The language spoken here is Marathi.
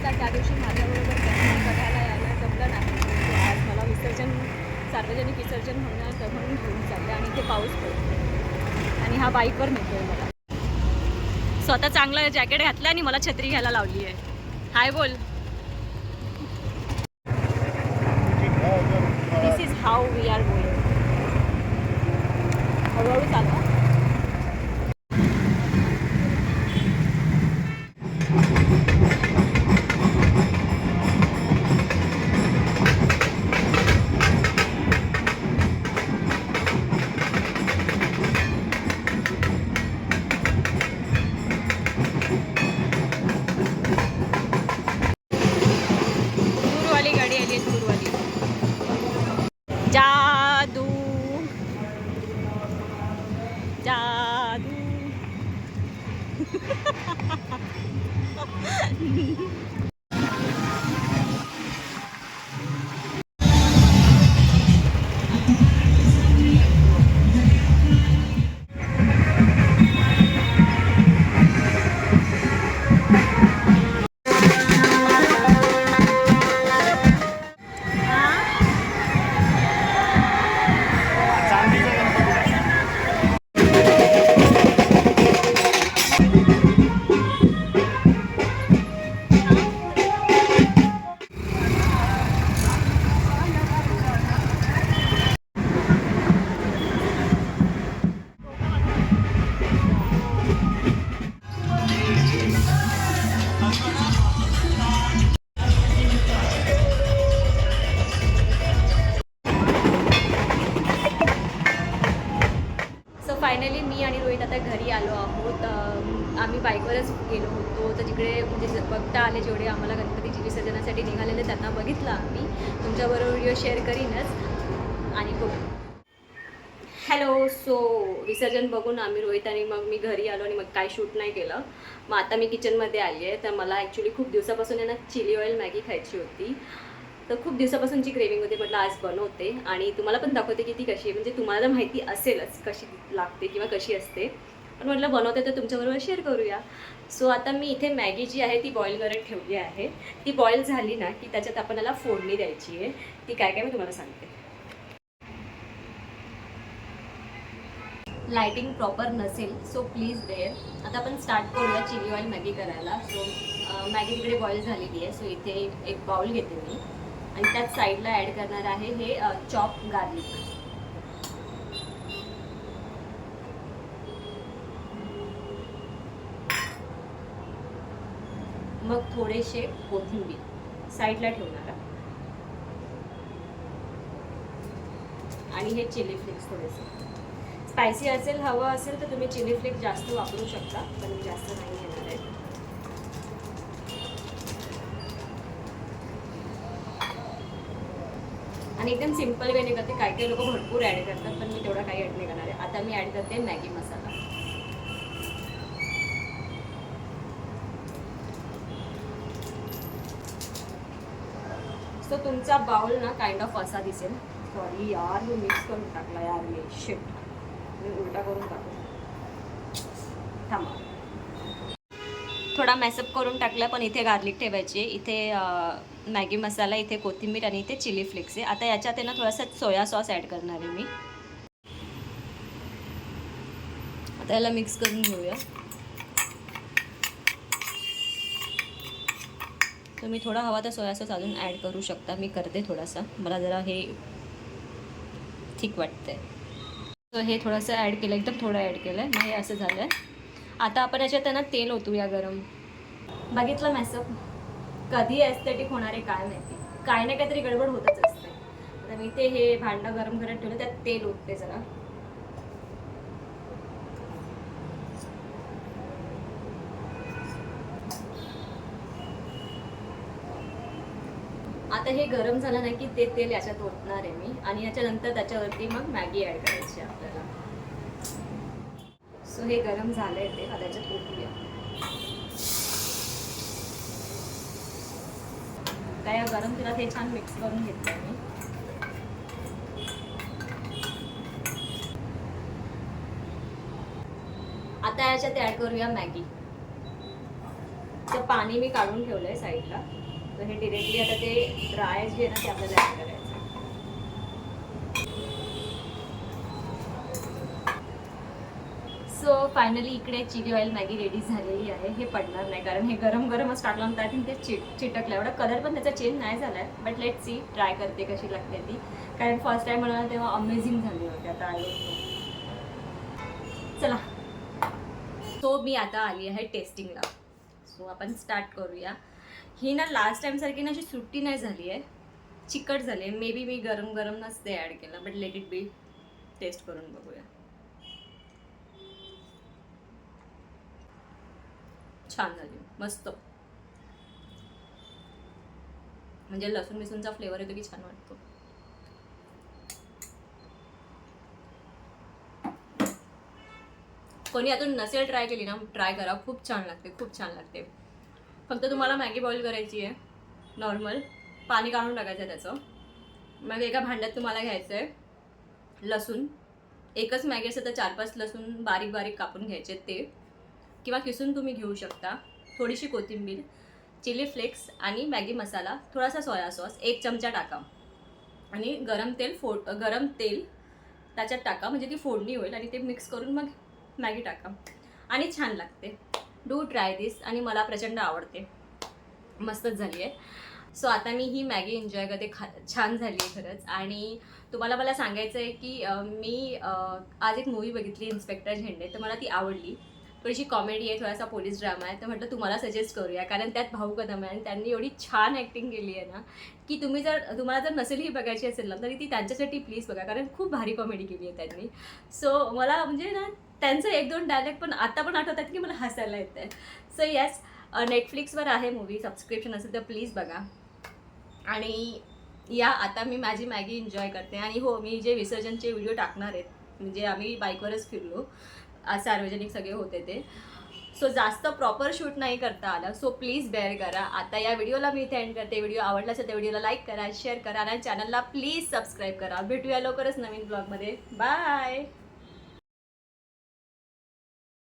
होता त्या दिवशी माझ्याबरोबर गणपती बघायला यायला जमलं नाही. आज मला सार्वजनिक विसर्जन म्हणून घेऊन चालले आणि इथे पाऊस पडतो आणि हा बाईकवर नेतोय मला. स्वतः चांगलं जॅकेट घातलं आणि मला छत्री घ्यायला लावली आहे. हाय बोल. This is how we are going. हळूहळू चालवा. दूरवाली गाडी आली आहे, दूरवाली. जादू जादू. फायनली मी आणि रोहित आता घरी आलो आहोत. आम्ही बाईकवरच गेलो होतो, तर तिकडे म्हणजे बघता आले जेवढे आम्हाला गणपतीची विसर्जनासाठी निघालेले त्यांना बघितलं आम्ही. तुमच्याबरोबर व्हिडिओ शेअर करीनच. आणि बघू. हॅलो. सो विसर्जन बघून आम्ही रोहित आणि मग मी घरी आलो आणि मग काय शूट नाही केलं. मग आता मी किचनमध्ये आली आहे. तर मला ॲक्च्युली खूप दिवसापासून आहे ना चिली ऑइल मॅगी खायची होती. तर खूप दिवसापासूनची क्रेविंग होती. म्हटलं आज बनवते आणि तुम्हाला पण दाखवते की ती कशी आहे. म्हणजे तुम्हाला माहिती असेलच कशी लागते किंवा कशी असते, पण म्हटलं बनवते तर तुमच्याबरोबर शेअर करूया. सो आता मी इथे मॅगी जी आहे ती बॉईल करत ठेवली आहे. ती बॉईल झाली ना की त्याच्यात आपण याला फोडणी द्यायची आहे. ती काय काय मी तुम्हाला सांगते. लाइटिंग प्रॉपर नसेल सो प्लीज बेअर. आता आपण स्टार्ट करूया चिली ऑइल मॅगी करायला. सो मॅगी तिकडे बॉईल झालेली आहे. सो इथे एक बाउल घेते मी आणि त्यात साईडला ॲड करणार आहे हे चॉप गार्लिक. मग थोडेसे कोथिंबीर साईडला ठेवणार आणि हे चिली फ्लेक्स थोडेसे. स्पायसी असेल हवं असेल तर तुम्ही चिली फ्लेक्स जास्त वापरू शकता, पण मी जास्त नाही घेणार आहे. आणि एकदम सिम्पल वेने करते. काही काही लोक भरपूर ॲड करतात, पण मी तेवढा काही ॲड नाही करणार आहे. आता मी ॲड करते मॅगी मसाला. सो तुमचा बाउल ना काइंड ऑफ असा दिसेल. सॉरी यार, मी मिक्स करून टाकला यार. मी शिट, मी उलटा करून टाकला. थांबा. थोडा मॅसअप करून टाकला, पण इथे गार्लिक ठेवायची. इथे मॅगी मसाला, इथे कोथिंबीर आणि इथे चिली फ्लेक्स आहे. आता याच्यात आहे ना थोडासा सोया सॉस ॲड करणार आहे मी. आता याला मिक्स करून घेऊया. तुम्ही थोडा हवा तर सोया सॉस अजून ॲड करू शकता. मी करते थोडासा, मला जरा हे ठीक वाटतंय. तर हे थोडंसं ॲड केलं, एकदम थोडं ॲड केलं आहे. मग हे असं झालं आहे. आता आपण याच्यात त्यांना तेल ओतूया गरम. बघितलं मॅसअप कधी एस्थेटिक होणार आहे काय माहिती. काय ना काहीतरी गडबड होतच असते. तर मी ते हे भांडं गरम करत ठेवलं, त्यात तेल ओतते जरा. आता हे गरम झालं नाही की ते तेल याच्यात ओतणार आहे मी आणि याच्यानंतर त्याच्यावरती मग मॅगी ॲड करायची आपल्याला. सो हे गरम झालंय ते आता याच्यात ओतूया. काय गरम तेलात हे छान मिक्स करून घेतलं मी. आता याच्यात ॲड करूया मॅगी. तर पाणी मी काढून ठेवलं आहे साईडला. तर हे डिरेक्टली आता ते ड्राय जे आहे ना ते आपल्याला ॲड करायचं. सो फायनली इकडे चिली ऑइल मॅगी रेडी झालेली आहे. हे पडणार नाही कारण हे गरम गरमच टाकलं तर ते चिटकलं. एवढा कलर पण त्याचा चेंज नाही झाला आहे. बट लेट सी, ट्राय करते कशी लागते ती. कारण फर्स्ट टाइम बनवलं तेव्हा अमेझिंग झाली होती. आता आय डोंट नो. चला, सो मी आता आली आहे टेस्टिंगला. सो आपण स्टार्ट करूया. ही ना लास्ट टाइम सारखी ना अशी सुट्टी नाही झाली आहे, चिकट झाली आहे. मे बी मी गरम गरम नसते ॲड केलं. But let it be, taste करून बघूया. छान झाली, मस्त. म्हणजे लसूण बिसूनचा फ्लेवर येतो की छान वाटतो. कोणी यातून नसेल ट्राय केली ना, ट्राय करा. खूप छान लागते, खूप छान लागते. फक्त तुम्हाला मॅगी बॉईल करायची आहे. नॉर्मल पाणी काढून टाकायचं आहे त्याचं. मग एका भांड्यात तुम्हाला घ्यायचं आहे लसूण. एकच मॅगी असेल तर 4-5 लसूण बारीक बारीक कापून घ्यायचे ते, किंवा किसून तुम्ही घेऊ शकता. थोडीशी कोथिंबीर, चिली फ्लेक्स आणि मॅगी मसाला, थोडासा सोया सॉस 1 चमचा टाका. आणि गरम तेल त्याच्यात टाका, म्हणजे ती फोडणी होईल. आणि ते मिक्स करून मग मॅगी टाका आणि छान लागते. डू ट्राय दिस. आणि मला प्रचंड आवडते, मस्तच झाली आहे. सो आता मी ही मॅगी एन्जॉय करते. छान झाली आहे खरंच. आणि तुम्हाला मला सांगायचं आहे की मी आज एक मूवी बघितली, इन्स्पेक्टर झेंडे. तर मला ती आवडली. थोडीशी कॉमेडी आहे, थोडासा पोलीस ड्रामा आहे. तर म्हटलं तुम्हाला सजेस्ट करूया, कारण त्यात भाऊ कदम आहे आणि त्यांनी एवढी छान ॲक्टिंग केली आहे ना, की तुम्हाला जर नसेलही बघायची असेल ना तरी ती त्यांच्यासाठी प्लीज बघा, कारण खूप भारी कॉमेडी केली आहे त्यांनी. सो मला म्हणजे ना त्यांचं 1-2 डायलॉग पण आता पण आठवतात की मला हसायला येतं आहे. सो येस, नेटफ्लिक्सवर आहे मूवी. सबस्क्रिप्शन असेल तर प्लीज बघा. आणि या आता मी माझी मॅगी एन्जॉय करते. आणि हो, मी जे विसर्जनचे व्हिडिओ टाकणार आहेत, म्हणजे आम्ही बाईकवरच फिरलो, सार्वजनिक सगळे होते ते. सो जास्त प्रॉपर शूट नाही करता आलं. सो प्लीज बेअर करा. आता या व्हिडिओला मी इथे एंड करते. व्हिडिओ आवडला असेल तर व्हिडिओला लाईक करा, शेअर करा आणि चॅनलला प्लीज सबस्क्राईब करा. भेटूया लवकरच नवीन ब्लॉगमध्ये. बाय.